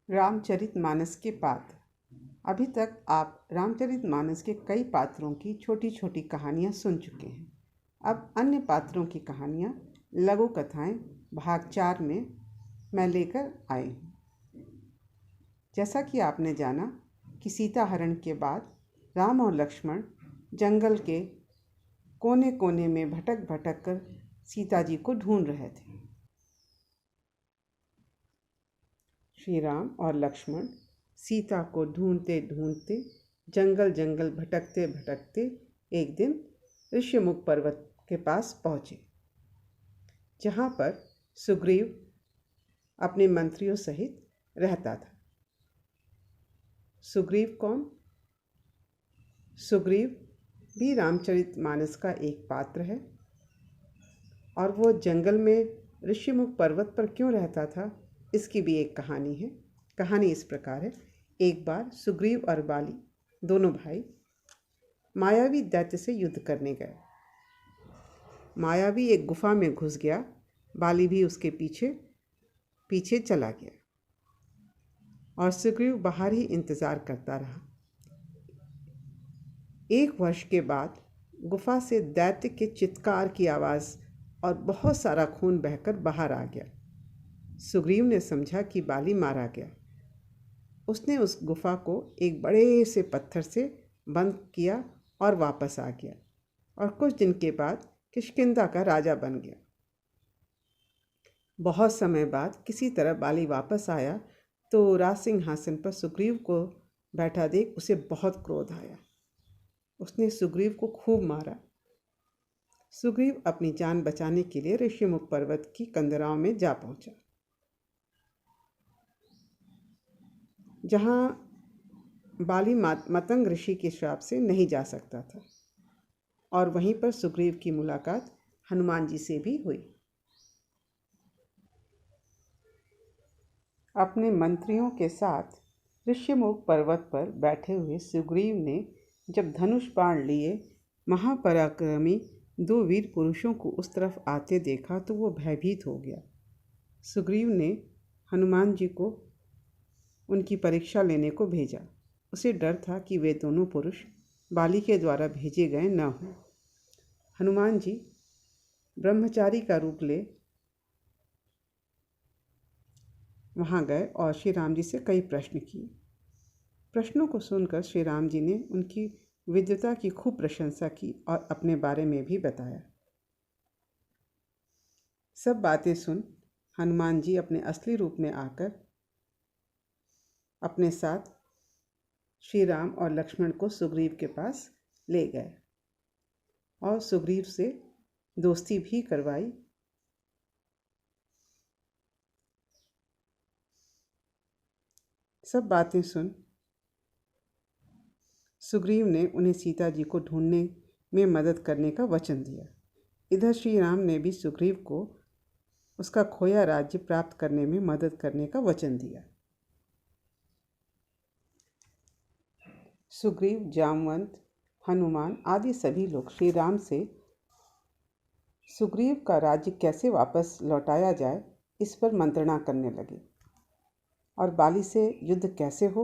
रामचरितमानस के पात्र। अभी तक आप रामचरितमानस के कई पात्रों की छोटी छोटी कहानियाँ सुन चुके हैं। अब अन्य पात्रों की कहानियाँ लघु कथाएँ भाग 4 में मैं लेकर आई हूँ। जैसा कि आपने जाना कि सीता हरण के बाद राम और लक्ष्मण जंगल के कोने कोने में भटक भटक कर सीता जी को ढूंढ रहे थे। श्री राम और लक्ष्मण सीता को ढूंढते ढूंढते जंगल जंगल भटकते भटकते एक दिन ऋष्यमुख पर्वत के पास पहुँचे, जहाँ पर सुग्रीव अपने मंत्रियों सहित रहता था। सुग्रीव कौन? सुग्रीव भी रामचरितमानस का एक पात्र है और वो जंगल में ऋष्यमुख पर्वत पर क्यों रहता था, इसकी भी एक कहानी है। कहानी इस प्रकार है। एक बार सुग्रीव और बाली दोनों भाई मायावी दैत्य से युद्ध करने गए। मायावी एक गुफा में घुस गया, बाली भी उसके पीछे पीछे चला गया और सुग्रीव बाहर ही इंतज़ार करता रहा। 1 वर्ष के बाद गुफा से दैत्य के चित्कार की आवाज़ और बहुत सारा खून बहकर बाहर आ गया। सुग्रीव ने समझा कि बाली मारा गया। उसने उस गुफा को एक बड़े से पत्थर से बंद किया और वापस आ गया और कुछ दिन के बाद किष्किंधा का राजा बन गया। बहुत समय बाद किसी तरह बाली वापस आया तो राज सिंहासन पर सुग्रीव को बैठा देख उसे बहुत क्रोध आया। उसने सुग्रीव को खूब मारा। सुग्रीव अपनी जान बचाने के लिए ऋष्यमुख पर्वत की कंदराओं में जा पहुंचा, जहाँ बाली मतंग ऋषि के श्राप से नहीं जा सकता था, और वहीं पर सुग्रीव की मुलाकात हनुमान जी से भी हुई। अपने मंत्रियों के साथ ऋष्यमुख पर्वत पर बैठे हुए सुग्रीव ने जब धनुष बाण लिए महापराक्रमी 2 वीर पुरुषों को उस तरफ आते देखा तो वो भयभीत हो गया। सुग्रीव ने हनुमान जी को उनकी परीक्षा लेने को भेजा। उसे डर था कि वे दोनों पुरुष बाली के द्वारा भेजे गए न हों। हनुमान जी ब्रह्मचारी का रूप ले वहाँ गए और श्री राम जी से कई प्रश्न किए। प्रश्नों को सुनकर श्री राम जी ने उनकी विद्वता की खूब प्रशंसा की और अपने बारे में भी बताया। सब बातें सुन हनुमान जी अपने असली रूप में आकर अपने साथ श्री राम और लक्ष्मण को सुग्रीव के पास ले गए और सुग्रीव से दोस्ती भी करवाई। सब बातें सुन सुग्रीव ने उन्हें सीता जी को ढूंढने में मदद करने का वचन दिया। इधर श्री राम ने भी सुग्रीव को उसका खोया राज्य प्राप्त करने में मदद करने का वचन दिया। सुग्रीव, जामवंत, हनुमान आदि सभी लोग श्री राम से सुग्रीव का राज्य कैसे वापस लौटाया जाए इस पर मंत्रणा करने लगे और बाली से युद्ध कैसे हो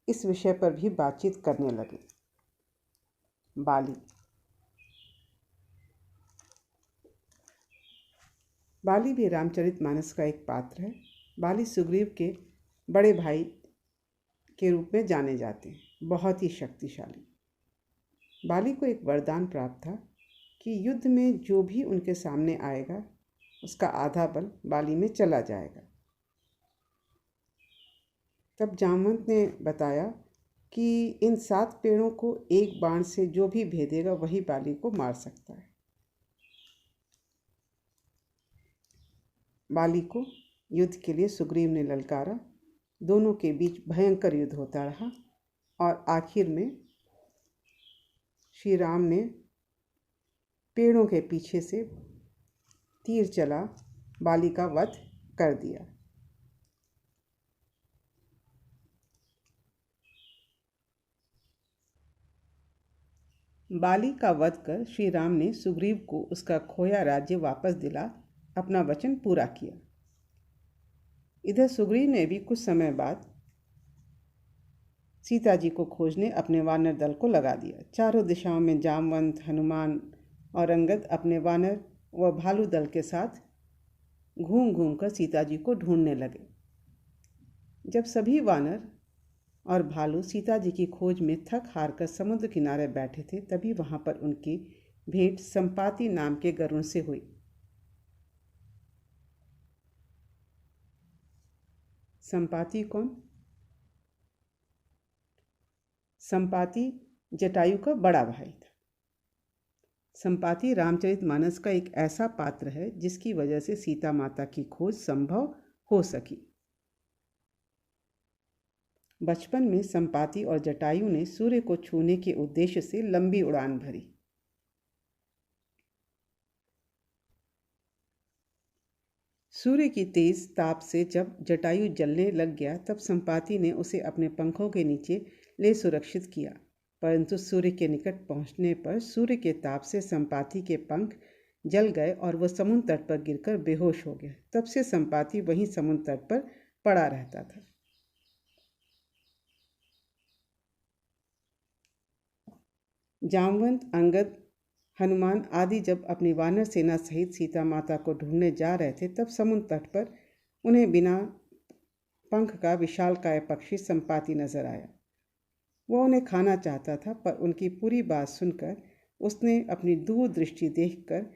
इस विषय पर भी बातचीत करने लगे। बाली भी रामचरितमानस का एक पात्र है। बाली सुग्रीव के बड़े भाई के रूप में जाने जाते हैं, बहुत ही शक्तिशाली। बाली को एक वरदान प्राप्त था कि युद्ध में जो भी उनके सामने आएगा उसका आधा बल बाली में चला जाएगा। तब जामवंत ने बताया कि इन 7 पेड़ों को एक बाण से जो भी भेदेगा वही बाली को मार सकता है। बाली को युद्ध के लिए सुग्रीव ने ललकारा। दोनों के बीच भयंकर युद्ध होता रहा और आखिर में श्री राम ने पेड़ों के पीछे से तीर चला बाली का वध कर दिया। बाली का वध कर श्री राम ने सुग्रीव को उसका खोया राज्य वापस दिला अपना वचन पूरा किया। इधर सुग्रीव ने भी कुछ समय बाद सीता जी को खोजने अपने वानर दल को लगा दिया। चारों दिशाओं में जामवंत, हनुमान और अंगद अपने वानर व भालू दल के साथ घूम घूम कर सीता जी को ढूंढने लगे। जब सभी वानर और भालू सीता जी की खोज में थक हार कर समुद्र किनारे बैठे थे, तभी वहां पर उनकी भेंट संपाति नाम के गरुड़ से हुई। संपाति कौन? संपाति जटायु का बड़ा भाई था। संपाति रामचरितमानस का एक ऐसा पात्र है जिसकी वजह से सीता माता की खोज संभव हो सकी। बचपन में संपाति और जटायु ने सूर्य को छूने के उद्देश्य से लंबी उड़ान भरी। सूर्य की तेज ताप से जब जटायु जलने लग गया, तब संपाति ने उसे अपने पंखों के नीचे ले सुरक्षित किया, परंतु सूर्य के निकट पहुंचने पर सूर्य के ताप से संपाति के पंख जल गए और वह समुद्र तट पर गिरकर बेहोश हो गया। तब से संपाति वहीं समुद्र तट पर पड़ा रहता था। जामवंत, अंगद, हनुमान आदि जब अपनी वानर सेना सहित सीता माता को ढूंढने जा रहे थे, तब समुद्र तट पर उन्हें बिना पंख का विशालकाय पक्षी संपाति नजर आया। वह उन्हें खाना चाहता था, पर उनकी पूरी बात सुनकर उसने अपनी दूरदृष्टि देखकर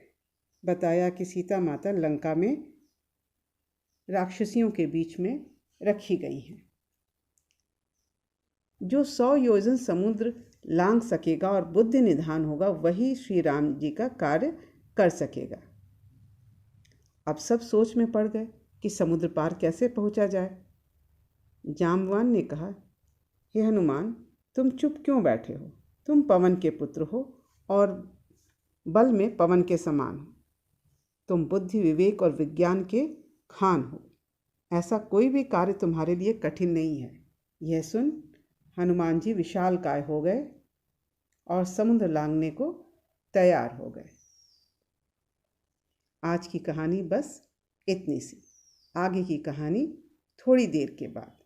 बताया कि सीता माता लंका में राक्षसियों के बीच में रखी गई हैं। जो 100 योजन समुद्र लांघ सकेगा और बुद्धि निधान होगा, वही श्री राम जी का कार्य कर सकेगा। अब सब सोच में पड़ गए कि समुद्र पार कैसे पहुंचा जाए। जामवान ने कहा, हे हनुमान, तुम चुप क्यों बैठे हो? तुम पवन के पुत्र हो और बल में पवन के समान हो। तुम बुद्धि, विवेक और विज्ञान के खान हो। ऐसा कोई भी कार्य तुम्हारे लिए कठिन नहीं है। यह सुन हनुमान जी विशालकाय हो गए और समुद्र लांघने को तैयार हो गए। आज की कहानी बस इतनी सी। आगे की कहानी थोड़ी देर के बाद।